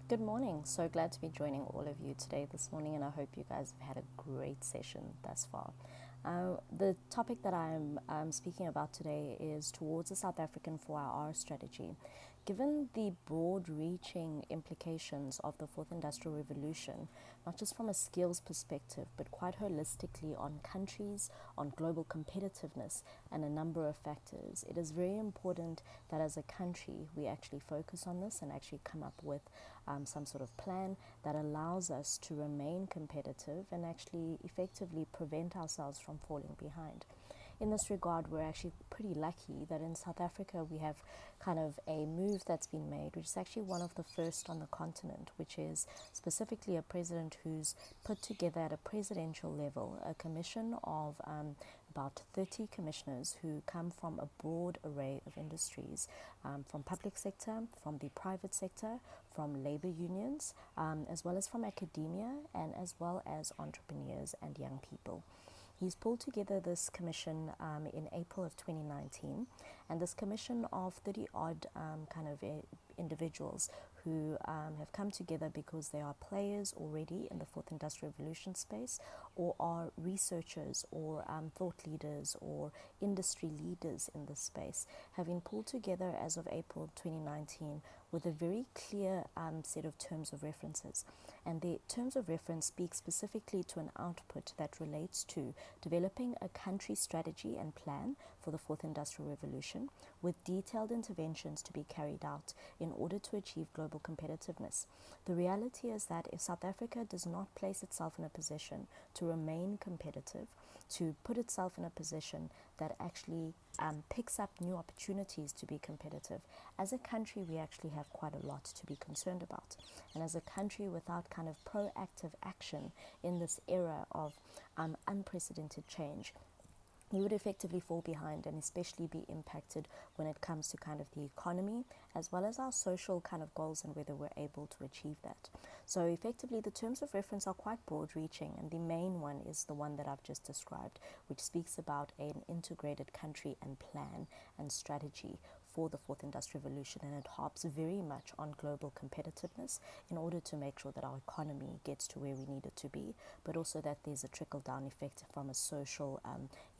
Good morning. So glad to be joining all of you today this morning, and I hope you guys have had a great session thus far. The topic that I'm speaking about today is towards the South African 4IR strategy. Given the broad reaching implications of the fourth industrial revolution, not just from a skills perspective, but quite holistically on countries, on global competitiveness, and a number of factors, it is very important that as a country we actually focus on this and actually come up with some sort of plan that allows us to remain competitive and actually effectively prevent ourselves from falling behind. In this regard, we're actually pretty lucky that in South Africa we have kind of a move that's been made, which is actually one of the first on the continent, which is specifically a president who's put together at a presidential level a commission of about 30 commissioners who come from a broad array of industries, from public sector, from the private sector, from labor unions, as well as from academia, and as well as entrepreneurs and young people. He's pulled together this commission in April of 2019, and this commission of 30 odd individuals who have come together because they are players already in the fourth industrial revolution space, or are researchers or thought leaders or industry leaders in this space, have been pulled together as of April 2019 with a very clear set of terms of references. And the terms of reference speak specifically to an output that relates to developing a country strategy and plan for the fourth industrial revolution, with detailed interventions to be carried out in order to achieve global competitiveness. The reality is that if South Africa does not place itself in a position to remain competitive, to put itself in a position that actually picks up new opportunities to be competitive, as a country we actually have quite a lot to be concerned about. And as a country without kind of proactive action in this era of unprecedented change, you would effectively fall behind and especially be impacted when it comes to kind of the economy as well as our social kind of goals and whether we're able to achieve that. So effectively the terms of reference are quite broad reaching, and the main one is the one that I've just described, which speaks about an integrated country and plan and strategy for the fourth industrial revolution, and it harps very much on global competitiveness in order to make sure that our economy gets to where we need it to be, but also that there's a trickle-down effect from a social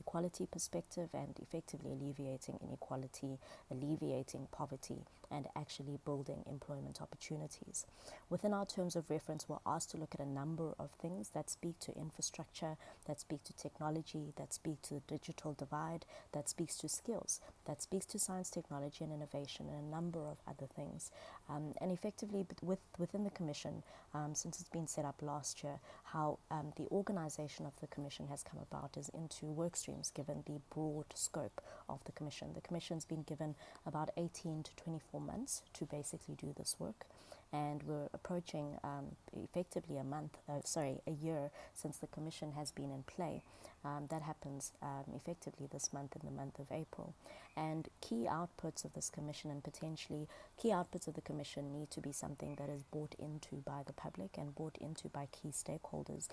equality perspective and effectively alleviating inequality, alleviating poverty, and actually building employment opportunities. Within our terms of reference, we're asked to look at a number of things that speak to infrastructure, that speak to technology, that speak to the digital divide, that speaks to skills, that speaks to science, technology, and innovation, and a number of other things. And effectively, within the Commission, since it's been set up last year, how the organization of the Commission has come about is into work streams, given the broad scope of the Commission. The Commission's been given about 18 to 24 months to basically do this work. And we're approaching effectively a year since the Commission has been in play. That happens effectively this month, in the month of April. And key outputs of this Commission, and potentially key outputs of the Commission, need to be something that is bought into by the public and bought into by key stakeholders,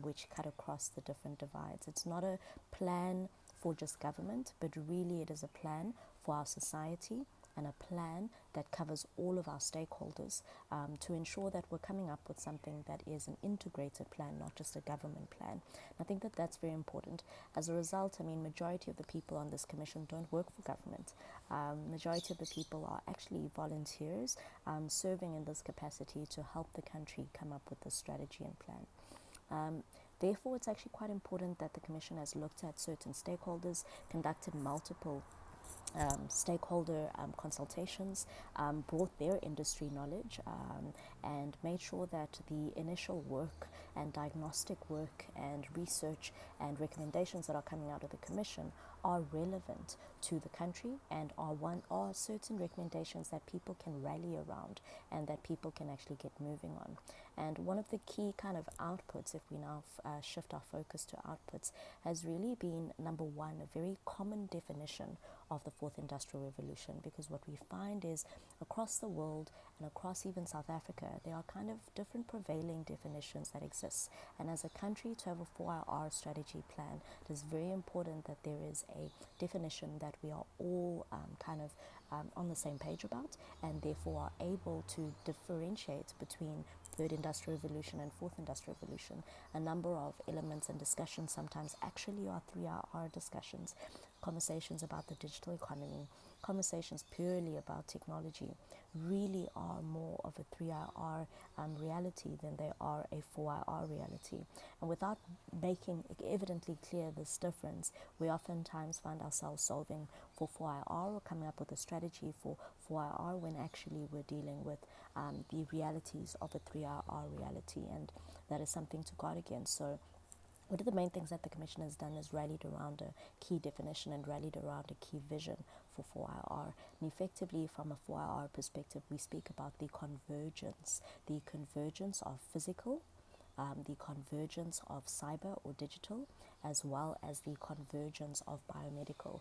which cut across the different divides. It's not a plan for just government, but really it is a plan for our society, and a plan that covers all of our stakeholders, to ensure that we're coming up with something that is an integrated plan, not just a government plan. And I think that that's very important. As a result, majority of the people on this commission don't work for government. Majority of the people are actually volunteers, serving in this capacity to help the country come up with the strategy and plan. Therefore, it's actually quite important that the Commission has looked at certain stakeholders, conducted multiple stakeholder consultations, brought their industry knowledge, and made sure that the initial work and diagnostic work and research and recommendations that are coming out of the Commission are relevant to the country and are certain recommendations that people can rally around and that people can actually get moving on. And one of the key kind of outputs, if we now shift our focus to outputs, has really been, number one, a very common definition of the fourth industrial revolution, because what we find is across the world and across even South Africa, there are kind of different prevailing definitions that exist. And as a country, to have a 4IR strategy plan, it is very important that there is a definition that we are all on the same page about, and therefore are able to differentiate between third industrial revolution and fourth industrial revolution. A number of elements and discussions sometimes actually are 3R discussions, conversations about the digital economy, conversations purely about technology really are more of a 3IR reality than they are a 4IR reality. And without making evidently clear this difference, we oftentimes find ourselves solving for 4IR or coming up with a strategy for 4IR when actually we're dealing with the realities of a 3IR reality, and that is something to guard against. So one of the main things that the Commission has done is rallied around a key definition and rallied around a key vision for 4IR. And effectively, from a 4IR perspective, we speak about the convergence of physical, the convergence of cyber or digital, as well as the convergence of biomedical,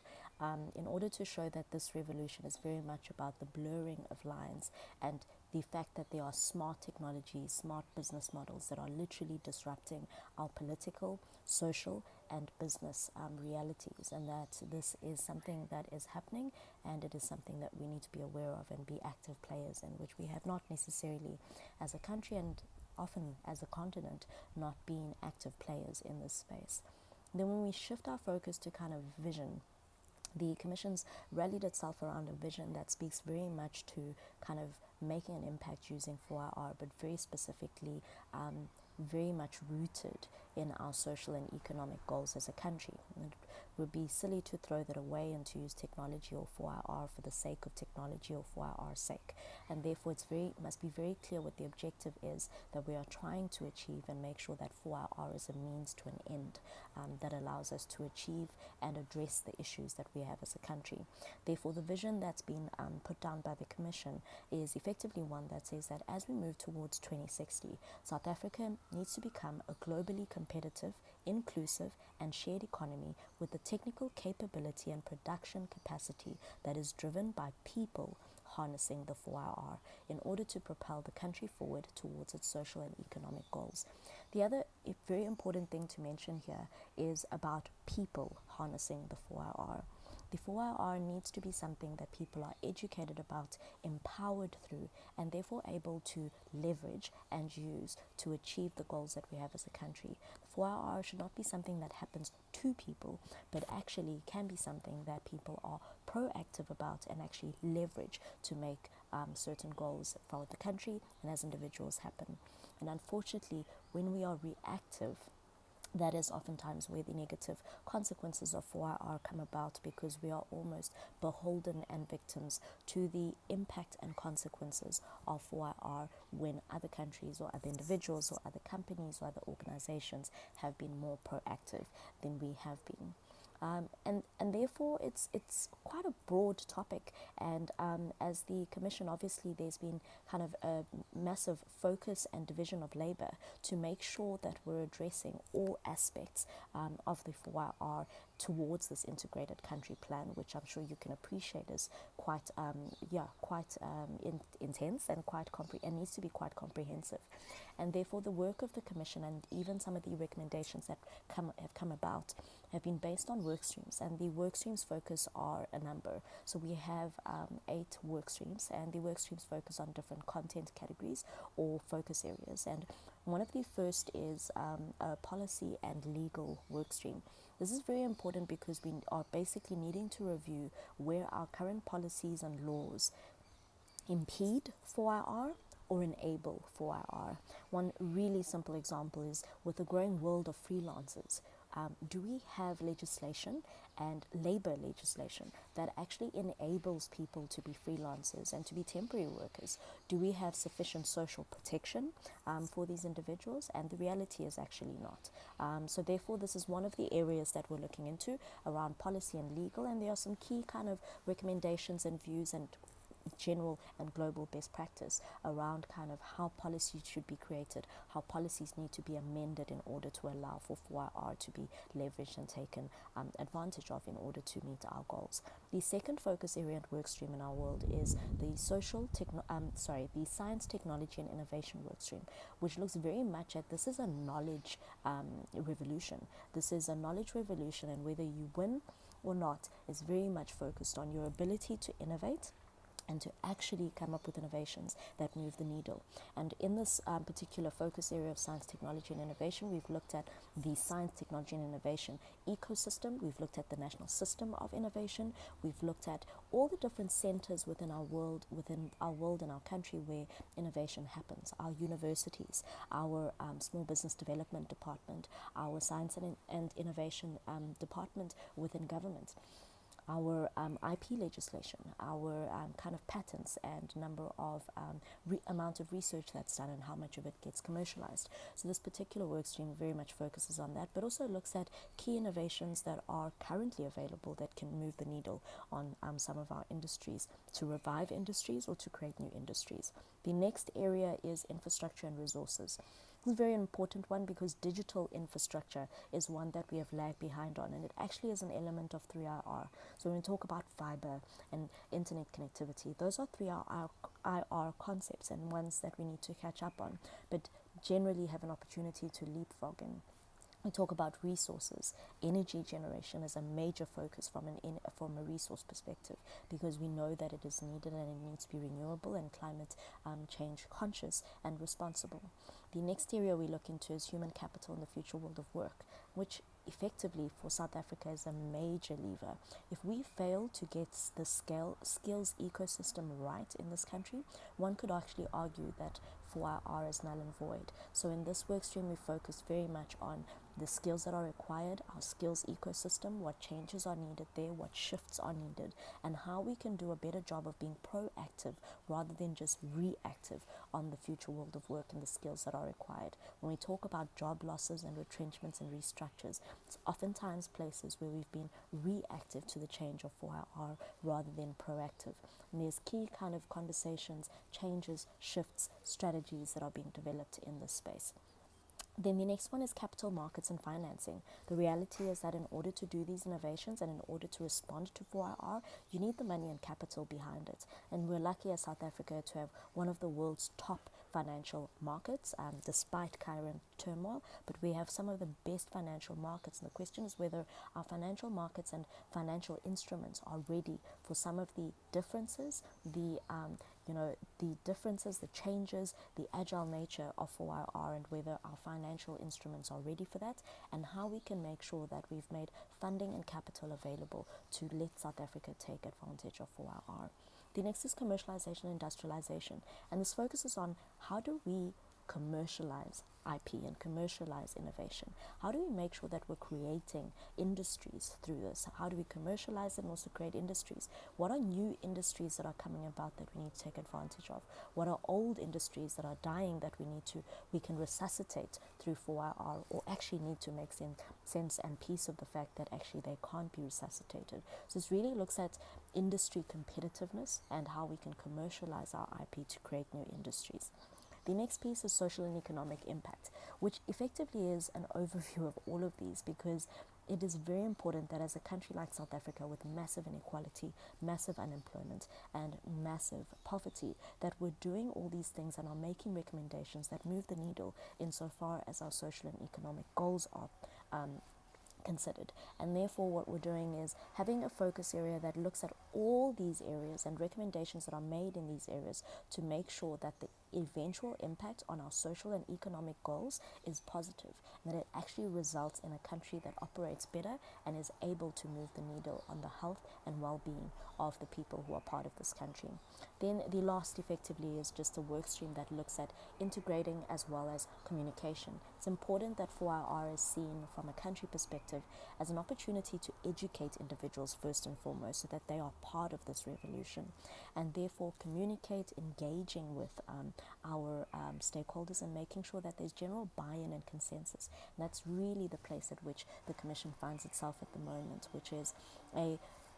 in order to show that this revolution is very much about the blurring of lines and the fact that there are smart technologies, smart business models that are literally disrupting our political, social, and business realities, and that this is something that is happening, and it is something that we need to be aware of and be active players in, which we have not necessarily as a country and often as a continent not being active players in this space. Then when we shift our focus to kind of vision, the Commission's rallied itself around a vision that speaks very much to kind of making an impact using 4IR, but very specifically very much rooted in our social and economic goals as a country. It would be silly to throw that away and to use technology or 4IR for the sake of technology or 4IR's sake. And therefore must be very clear what the objective is that we are trying to achieve, and make sure that 4IR is a means to an end that allows us to achieve and address the issues that we have as a country. Therefore, the vision that's been put down by the Commission is effectively one that says that as we move towards 2060, South Africa needs to become a globally competitive, inclusive, and shared economy with the technical capability and production capacity that is driven by people harnessing the 4IR in order to propel the country forward towards its social and economic goals. The other very important thing to mention here is about people harnessing the 4IR. The 4IR needs to be something that people are educated about, empowered through, and therefore able to leverage and use to achieve the goals that we have as a country. The 4IR should not be something that happens to people, but actually can be something that people are proactive about and actually leverage to make certain goals for the country and as individuals happen. And unfortunately, when we are reactive, that is oftentimes where the negative consequences of 4IR come about, because we are almost beholden and victims to the impact and consequences of 4IR when other countries or other individuals or other companies or other organizations have been more proactive than we have been. And therefore it's quite a broad topic, and as the Commission, obviously there's been kind of a massive focus and division of labor to make sure that we're addressing all aspects of the 4IR towards this integrated country plan, which I'm sure you can appreciate is quite intense and and needs to be quite comprehensive. And therefore the work of the Commission and even some of the recommendations that have come about have been based on work streams, and the work streams focus are a number. So we have 8 work streams, and the work streams focus on different content categories or focus areas. And one of the first is a policy and legal work stream. This is very important because we are basically needing to review where our current policies and laws impede 4IR or enable 4IR. One really simple example is with the growing world of freelancers. Do we have legislation and labor legislation that actually enables people to be freelancers and to be temporary workers? Do we have sufficient social protection for these individuals? And the reality is actually not. So therefore, this is one of the areas that we're looking into around policy and legal, and there are some key kind of recommendations and views and general and global best practice around kind of how policies should be created, how policies need to be amended in order to allow for 4IR to be leveraged and taken advantage of in order to meet our goals. The second focus area and work stream in our world is the the science, technology and innovation work stream, which looks very much at this is a knowledge revolution. This is a knowledge revolution, and whether you win or not is very much focused on your ability to innovate and to actually come up with innovations that move the needle. And in this particular focus area of science, technology and innovation, we've looked at the science, technology and innovation ecosystem. We've looked at the national system of innovation. We've looked at all the different centers within our world and our country where innovation happens. Our universities, our small business development department, our science and innovation department within government, our IP legislation, our kind of patents and number of amount of research that's done and how much of it gets commercialized. So this particular work stream very much focuses on that, but also looks at key innovations that are currently available that can move the needle on some of our industries, to revive industries or to create new industries. The next area is infrastructure and resources. It's a very important one because digital infrastructure is one that we have lagged behind on, and it actually is an element of 3IR. So when we talk about fiber and internet connectivity, those are 3IR concepts and ones that we need to catch up on, but generally have an opportunity to leapfrog in. We talk about resources. Energy generation is a major focus from a resource perspective, because we know that it is needed and it needs to be renewable and climate change conscious and responsible. The next area we look into is human capital in the future world of work, which effectively for South Africa is a major lever. If we fail to get the skills ecosystem right in this country, one could actually argue that 4IR is null and void. So in this work stream, we focus very much on the skills that are required, our skills ecosystem, what changes are needed there, what shifts are needed, and how we can do a better job of being proactive rather than just reactive on the future world of work and the skills that are required. When we talk about job losses and retrenchments and restructures, it's oftentimes places where we've been reactive to the change of 4IR rather than proactive. And there's key kind of conversations, changes, shifts, strategies that are being developed in this space. Then the next one is capital markets and financing. The reality is that in order to do these innovations and in order to respond to 4IR, you need the money and capital behind it. And we're lucky as South Africa to have one of the world's top financial markets, despite current turmoil, but we have some of the best financial markets. And the question is whether our financial markets and financial instruments are ready for some of the differences, the differences, the changes, the agile nature of 4IR, and whether our financial instruments are ready for that, and how we can make sure that we've made funding and capital available to let South Africa take advantage of 4IR. The next is commercialization and industrialization, and this focuses on how do we commercialize IP and commercialize innovation. How do we make sure that we're creating industries through this? How do we commercialize it and also create industries? What are new industries that are coming about that we need to take advantage of? What are old industries that are dying that we can resuscitate through 4IR, or actually need to make sense and peace of the fact that actually they can't be resuscitated? So this really looks at industry competitiveness and how we can commercialize our IP to create new industries. The next piece is social and economic impact, which effectively is an overview of all of these, because it is very important that as a country like South Africa, with massive inequality, massive unemployment, and massive poverty, that we're doing all these things and are making recommendations that move the needle insofar as our social and economic goals are considered. And therefore what we're doing is having a focus area that looks at all these areas and recommendations that are made in these areas to make sure that the eventual impact on our social and economic goals is positive, and that it actually results in a country that operates better and is able to move the needle on the health and well-being of the people who are part of this country. Then the last effectively is just a work stream that looks at integrating as well as communication. It's important that 4IR is seen from a country perspective as an opportunity to educate individuals first and foremost, so that they are part of this revolution, and therefore communicate, engaging with our stakeholders and making sure that there's general buy-in and consensus. And that's really the place at which the Commission finds itself at the moment, which is a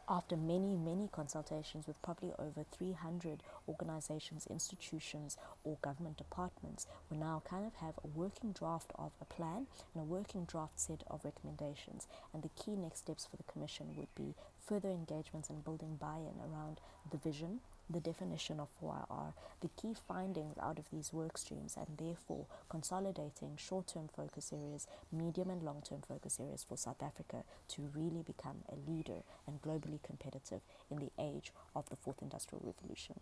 After many, many consultations with probably over 300 organizations, institutions, or government departments, we now kind of have a working draft of a plan and a working draft set of recommendations. And the key next steps for the Commission would be further engagements and building buy-in around the vision, the definition of 4IR, the key findings out of these work streams, and therefore consolidating short-term focus areas, medium and long-term focus areas for South Africa to really become a leader and globally competitive in the age of the fourth industrial revolution.